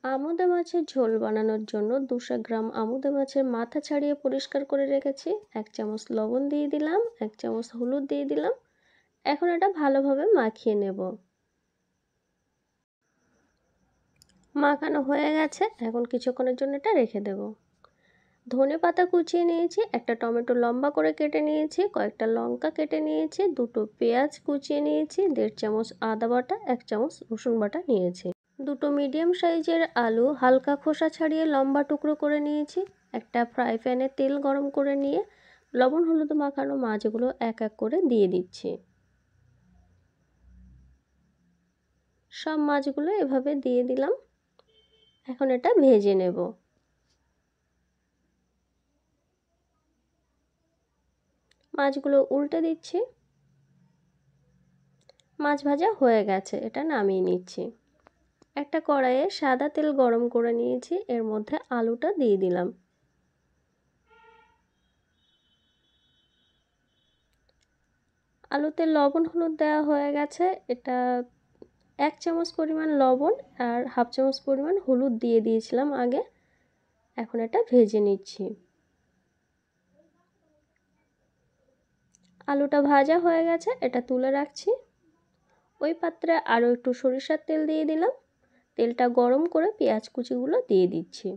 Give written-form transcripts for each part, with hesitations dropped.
আমুদা মাছের ঝোল বানানোর জন্য 200 গ্রাম আমুদা মাছের মাথা ছাড়িয়ে পরিষ্কার করে রেখেছি। 1 চামচ লবণ দিয়ে দিলাম, 1 চামচ হলুদ দিয়ে দিলাম। এখন এটা ভালোভাবে মাখিয়ে নেব। মাখানো হয়ে গেছে, এখন কিছুক্ষণের জন্য এটা রেখে দেব। ধনেপাতা কুচিয়ে নিয়েছি, একটা টমেটো লম্বা করে কেটে নিয়েছি, কয়েকটা লঙ্কা কেটে নিয়েছি, দুটো পেঁয়াজ কুচিয়ে নিয়েছি, 1.5 চামচ আদা বাটা, 1 চামচ রসুন বাটা নিয়েছি। দুটো মিডিয়াম সাইজের আলু হালকা খোসা ছাড়িয়ে লম্বা টুকরো করে নিয়েছি। একটা ফ্রাই প্যানে তেল গরম করে নিয়ে লবণ হলুদ মাখানো মাছগুলো এক এক করে দিয়ে দিচ্ছি। সব মাছগুলো এভাবে দিয়ে দিলাম। এখন এটা ভেজে নেব। মাছগুলো উল্টে দিচ্ছি। মাছ ভাজা হয়ে গেছে, এটা নামিয়ে নিচ্ছি। একটা কড়াইয়ে সাদা তেল গরম করে নিয়েছি, এর মধ্যে আলুটা দিয়ে দিলাম। আলুতে লবণ হলুদ দেওয়া হয়ে গেছে, এটা 1 চামচ পরিমাণ লবণ আর 1/2 চামচ পরিমাণ হলুদ দিয়ে দিয়েছিলাম আগে। এখন এটা ভেজে নিচ্ছি। আলুটা ভাজা হয়ে গেছে, এটা তুলে রাখছি। ওই পাত্রে আরও একটু সরিষার তেল দিয়ে দিলাম। তেলটা গরম করে পেঁয়াজ কুচিগুলো দিয়ে দিচ্ছি।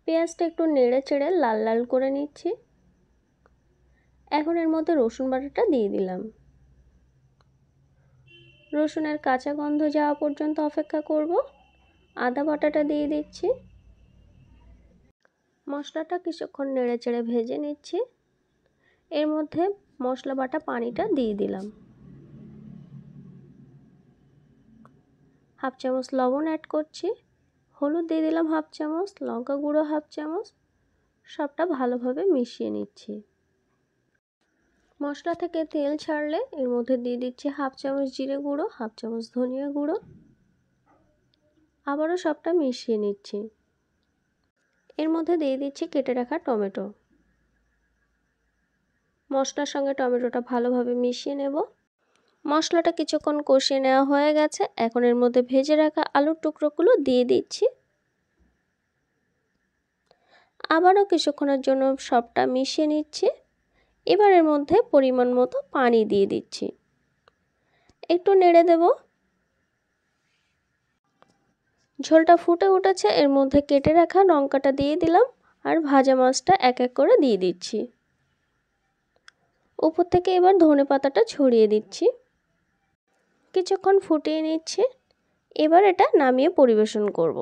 পেঁয়াজটা একটু নেড়ে চেড়ে লাল লাল করে নিচ্ছি। এখন এর মধ্যে রসুন বাটাটা দিয়ে দিলাম। রসুনের কাঁচা গন্ধ যাওয়া পর্যন্ত অপেক্ষা করব। আদা বাটাটা দিয়ে দিচ্ছি। মশলাটা কিছুক্ষণ নেড়ে চেড়ে ভেজে নিচ্ছি। এর মধ্যে মশলা বাটা পানিটা দিয়ে দিলাম। 1/2 চামচ লবণ অ্যাড করছি, হলুদ দিয়ে দিলাম 1/2 চামচ, লঙ্কা গুঁড়ো 1/2 চামচ। সবটা ভালোভাবে মিশিয়ে নিচ্ছি। মশলা থেকে তেল ছাড়লে এর মধ্যে দিয়ে দিচ্ছি 1/2 চামচ জিরে গুঁড়ো, 1/2 চামচ ধনিয়া গুঁড়ো। আবারও সবটা মিশিয়ে নিচ্ছি। এর মধ্যে দিয়ে দিচ্ছি কেটে রাখা টমেটো। মশলার সঙ্গে টমেটোটা ভালোভাবে মিশিয়ে নেব। মশলাটা কিছুক্ষণ কষিয়ে নেওয়া হয়ে গেছে, এখন এর মধ্যে ভেজে রাখা আলুর টুকরোগুলো দিয়ে দিচ্ছি। আবারও কিছুক্ষণের জন্য সবটা মিশিয়ে নিচ্ছি। এবার এর মধ্যে পরিমাণ মতো পানি দিয়ে দিচ্ছি। একটু নেড়ে দেব। ঝোলটা ফুটে উঠেছে, এর মধ্যে কেটে রাখা লঙ্কাটা দিয়ে দিলাম আর ভাজা মাছটা এক এক করে দিয়ে দিচ্ছি। উপর থেকে এবার ধনেপাতাটা ছড়িয়ে দিচ্ছি। কিছুক্ষণ ফুটিয়ে নিচ্ছি। এবার এটা নামিয়ে পরিবেশন করব।